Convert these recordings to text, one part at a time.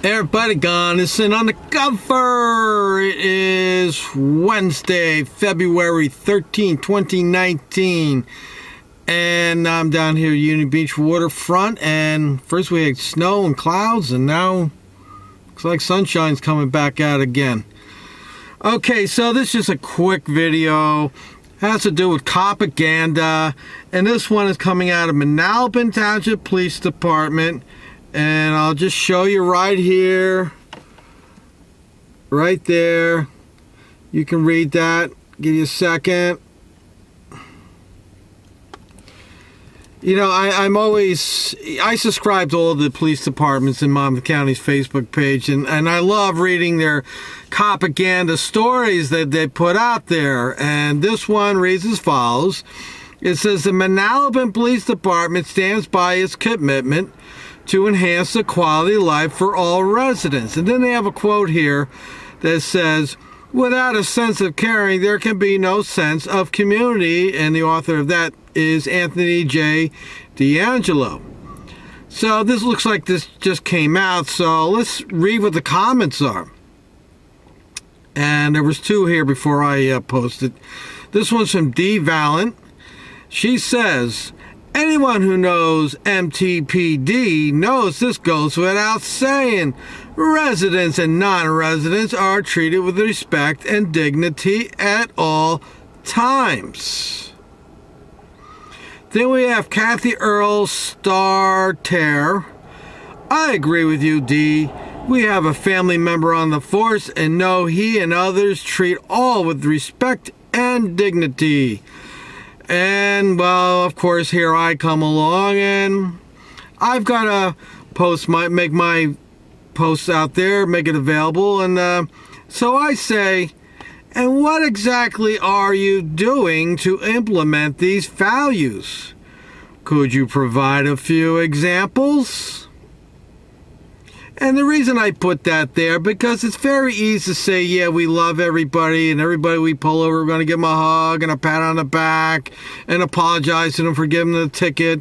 Everybody gone is sitting on the cover. It is Wednesday, February 13, 2019. And I'm down here at Union Beach waterfront. And first we had snow and clouds, and now looks like sunshine's coming back out again. Okay, so this is just a quick video. Has to do with Copaganda. And this one is coming out of Manalapan Township Police Department. And I'll just show you right here, right there. You can read that. Give you a second. You know, I subscribe to all the police departments in Monmouth County's Facebook page, and I love reading their Copaganda stories that they put out there. And this one reads as follows. It says, the Manalapan Police Department stands by its commitment to enhance the quality of life for all residents. And then they have a quote here that says, without a sense of caring, there can be no sense of community. And the author of that is Anthony J. D'Angelo. So this looks like this just came out. So let's read what the comments are. And there was two here before I posted. This one's from D. Valent. She says, anyone who knows MTPD knows this goes without saying. Residents and non-residents are treated with respect and dignity at all times. Then we have Kathy Earl Starter. I agree with you, D. We have a family member on the force and know he and others treat all with respect and dignity. And, well, of course, here I come along, and I've got to make my posts out there, make it available. And so I say, and what exactly are you doing to implement these values? Could you provide a few examples? And the reason I put that there, because it's very easy to say, yeah, we love everybody, and everybody we pull over, we're going to give them a hug and a pat on the back and apologize to them for giving them the ticket.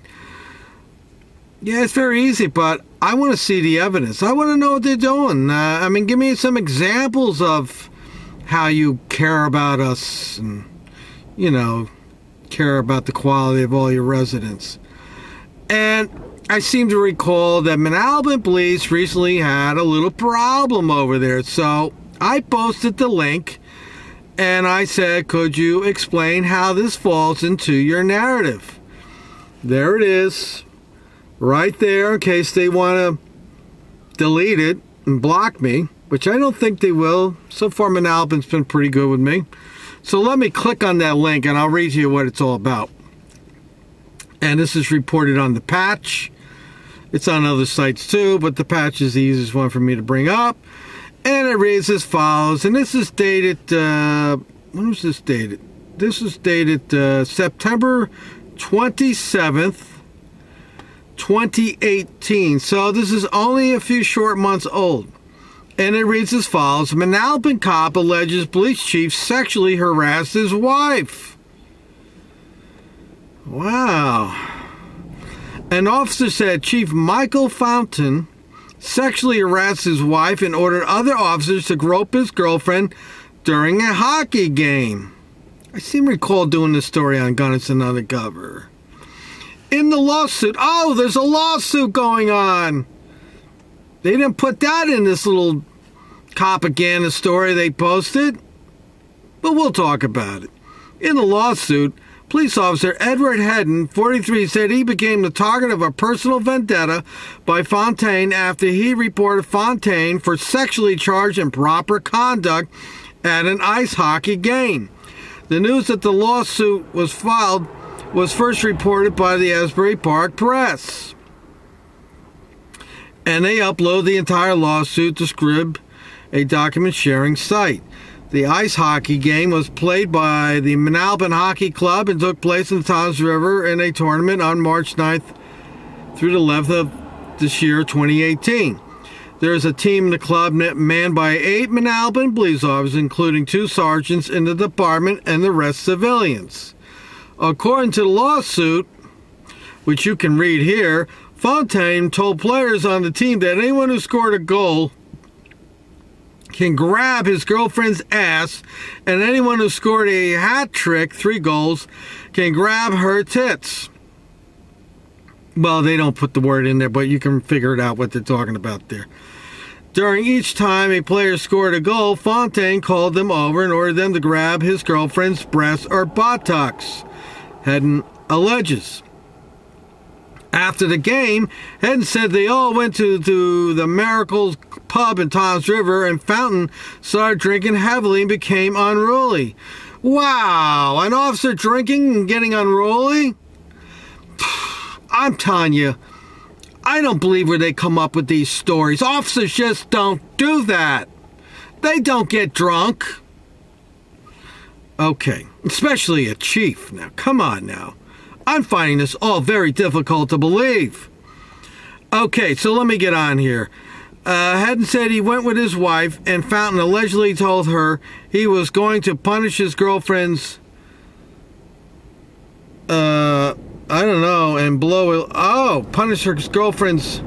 Yeah, it's very easy, but I want to see the evidence. I want to know what they're doing. I mean, give me some examples of how you care about us and, you know, care about the quality of all your residents. And I seem to recall that Manalapan Police recently had a little problem over there. So I posted the link and I said, could you explain how this falls into your narrative? There it is, right there, in case they want to delete it and block me, which I don't think they will. So far, Manalapan's been pretty good with me. So let me click on that link and I'll read to you what it's all about. And this is reported on the patch. It's on other sites too, but the patch is the easiest one for me to bring up. And it reads as follows. And this is dated, when was this dated? This is dated September 27th, 2018. So this is only a few short months old. And it reads as follows. Manalapan cop alleges police chief sexually harassed his wife. Wow. An officer said Chief Michael Fountain sexually harassed his wife and ordered other officers to grope his girlfriend during a hockey game. I seem to recall doing this story on Gunnison Undercover. In the lawsuit, oh, there's a lawsuit going on. They didn't put that in this little Copaganda story they posted, but we'll talk about it. In the lawsuit, police officer Edward Hedden, 43, said he became the target of a personal vendetta by Fontaine after he reported Fontaine for sexually charged improper conduct at an ice hockey game. The news that the lawsuit was filed was first reported by the Asbury Park Press. And they upload the entire lawsuit to Scrib, a document sharing site. The ice hockey game was played by the Manalapan Hockey Club and took place in the Toms River in a tournament on March 9th through the 11th of this year, 2018. There is a team in the club manned by 8 Manalapan police officers, including 2 sergeants in the department and the rest civilians. According to the lawsuit, which you can read here, Fontaine told players on the team that anyone who scored a goal can grab his girlfriend's ass, and anyone who scored a hat trick, 3 goals, can grab her tits. Well, they don't put the word in there, but you can figure it out what they're talking about there. During each time a player scored a goal, Fontaine called them over and ordered them to grab his girlfriend's breasts or buttocks, Hedden alleges. After the game, Hedden said they all went to the Miracles pub in Toms River, and Fountain started drinking heavily and became unruly. Wow, an officer drinking and getting unruly? I'm telling you, I don't believe where they come up with these stories. Officers just don't do that. They don't get drunk. Okay, especially a chief. Now, come on now. I'm finding this all very difficult to believe. Okay, so let me get on here. Hedden said he went with his wife, and Fountain allegedly told her he was going to punish his girlfriend's, I don't know, and punish her girlfriend's,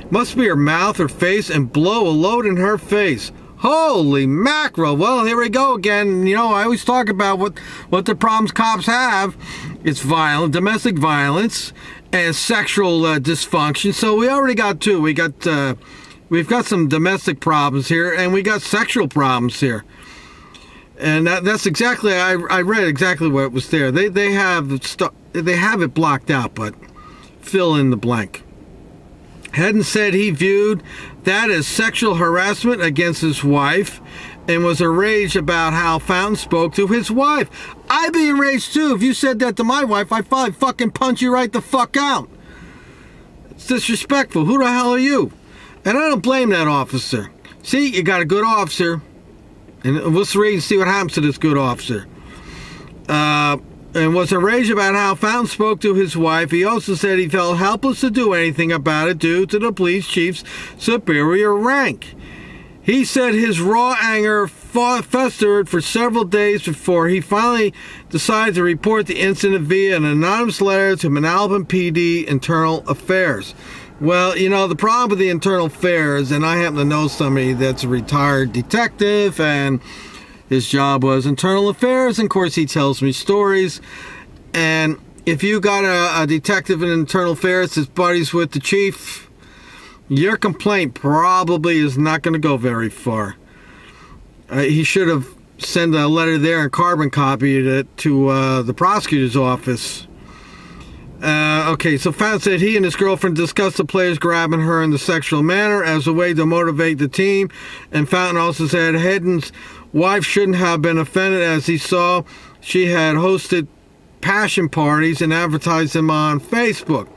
must be her mouth or face, and blow a load in her face. Holy mackerel. Well, here we go again. You know, I always talk about what the problems cops have. It's domestic violence and sexual dysfunction. So we already got 2. We've got some domestic problems here, and we got sexual problems here. And that's exactly, I read exactly what was there. They have it blocked out, but fill in the blank. Hedden said he viewed that as sexual harassment against his wife and was enraged about how Fountain spoke to his wife. I'd be enraged too. If you said that to my wife, I'd probably fucking punch you right the fuck out. It's disrespectful. Who the hell are you? And I don't blame that officer. See, you got a good officer. And we'll read and see what happens to this good officer. And was enraged about how Fountain spoke to his wife. He also said he felt helpless to do anything about it due to the police chief's superior rank. He said his raw anger festered for several days before he finally decided to report the incident via an anonymous letter to Manalapan PD Internal Affairs. Well, you know, the problem with the Internal Affairs, and I happen to know somebody that's a retired detective, and his job was Internal Affairs, and of course he tells me stories. And if you got a detective in Internal Affairs that's buddies with the chief, your complaint probably is not going to go very far. He should have sent a letter there and carbon copied it to the prosecutor's office. Okay, so Fountain said he and his girlfriend discussed the players grabbing her in the sexual manner as a way to motivate the team. And Fountain also said Hedden's wife shouldn't have been offended, as he saw she had hosted passion parties and advertised them on Facebook.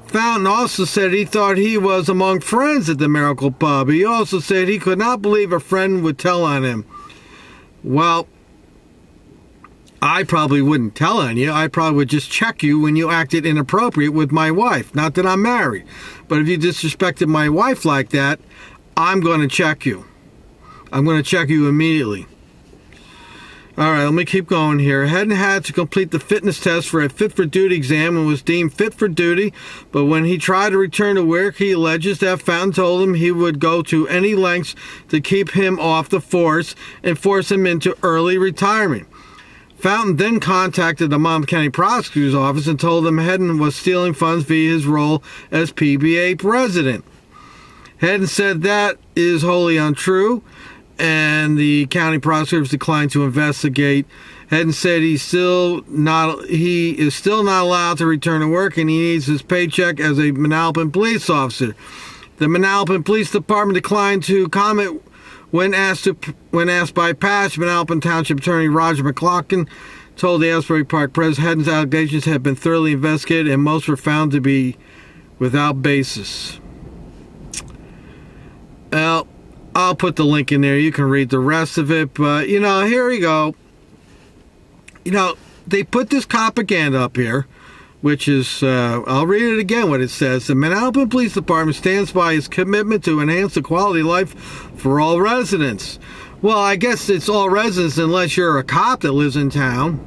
Fountain also said he thought he was among friends at the Miracle Pub. He also said he could not believe a friend would tell on him. Well, I probably wouldn't tell on you. I probably would just check you when you acted inappropriate with my wife. Not that I'm married. But if you disrespected my wife like that, I'm going to check you. I'm going to check you immediately. All right, let me keep going here. Hedden had to complete the fitness test for a fit-for-duty exam and was deemed fit for duty. But when he tried to return to work, he alleges that Fountain told him he would go to any lengths to keep him off the force and force him into early retirement. Fountain then contacted the Monmouth County Prosecutor's Office and told them Hedden was stealing funds via his role as PBA president. Hedden said that is wholly untrue, and the county prosecutors declined to investigate. Hedden said he is still not allowed to return to work, and he needs his paycheck as a Manalapan police officer. The Manalapan Police Department declined to comment when asked by Patch. Manalapan Township Attorney Roger McLaughlin told the Asbury Park Press Hedden's allegations had been thoroughly investigated and most were found to be without basis. Well, I'll put the link in there. You can read the rest of it. But, you know, here we go. You know, they put this Copaganda up here, which is, I'll read it again, what it says. The Manalapan Police Department stands by its commitment to enhance the quality of life for all residents. Well, I guess it's all residents unless you're a cop that lives in town.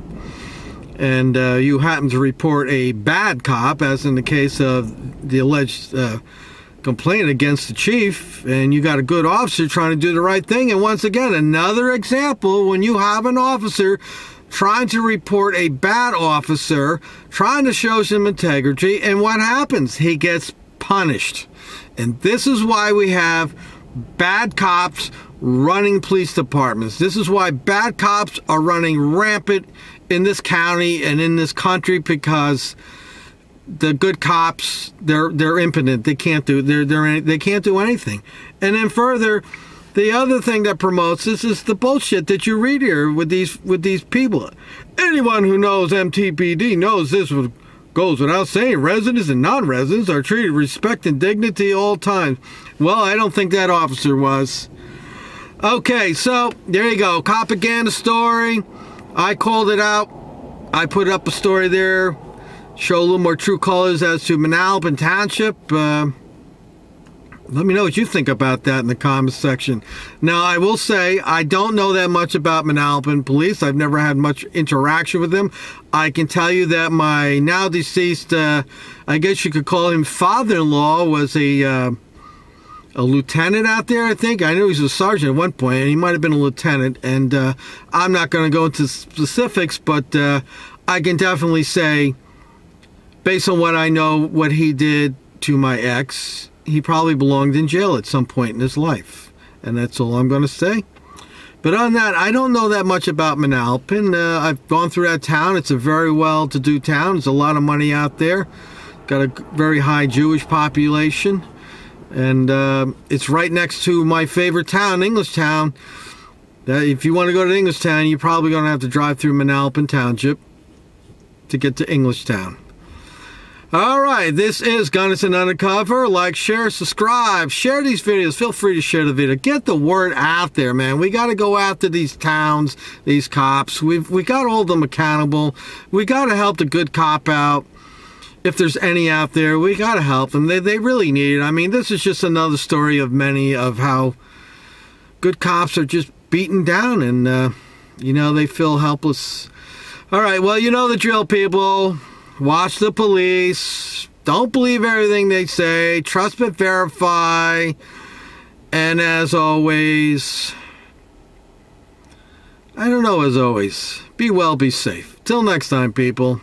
and you happen to report a bad cop, as in the case of the alleged complaint against the chief, and you got a good officer trying to do the right thing. And once again, another example, when you have an officer trying to report a bad officer, trying to show some integrity, and what happens? He gets punished. And this is why we have bad cops running police departments. This is why bad cops are running rampant in this county and in this country, because the good cops, they're impotent. They can't do they can't do anything. And then further, the other thing that promotes this is the bullshit that you read here with these people. Anyone who knows MTPD knows this goes without saying. Residents and non-residents are treated with respect and dignity all times. Well, I don't think that officer was. Okay, so there you go. Copaganda story. I called it out. I put up a story there. Show a little more true colors as to Manalapan Township. Let me know what you think about that in the comments section. Now, I will say, I don't know that much about Manalapan police. I've never had much interaction with them. I can tell you that my now deceased, I guess you could call him father-in-law, was a lieutenant out there, I think. I knew he was a sergeant at one point, and he might have been a lieutenant. And I'm not going to go into specifics, but I can definitely say, based on what I know, what he did to my ex, he probably belonged in jail at some point in his life. And that's all I'm going to say. But on that, I don't know that much about Manalapan. I've gone through that town. It's a very well-to-do town. There's a lot of money out there. Got a very high Jewish population. And it's right next to my favorite town, Englishtown. If you want to go to Englishtown, you're probably going to have to drive through Manalapan Township to get to Englishtown. All right, this is Gunnison Undercover. Like, share, subscribe, share these videos. Feel free to share the video. Get the word out there, man. We got to go after these towns, these cops. We got to hold them accountable. We got to help the good cop out. If there's any out there, we got to help them. They really need it. I mean, this is just another story of many of how good cops are just beaten down and, you know, they feel helpless. All right, well, you know the drill, people. Watch the police. Don't believe everything they say. Trust but verify. And as always, I don't know, as always, be well, be safe. Till next time, people.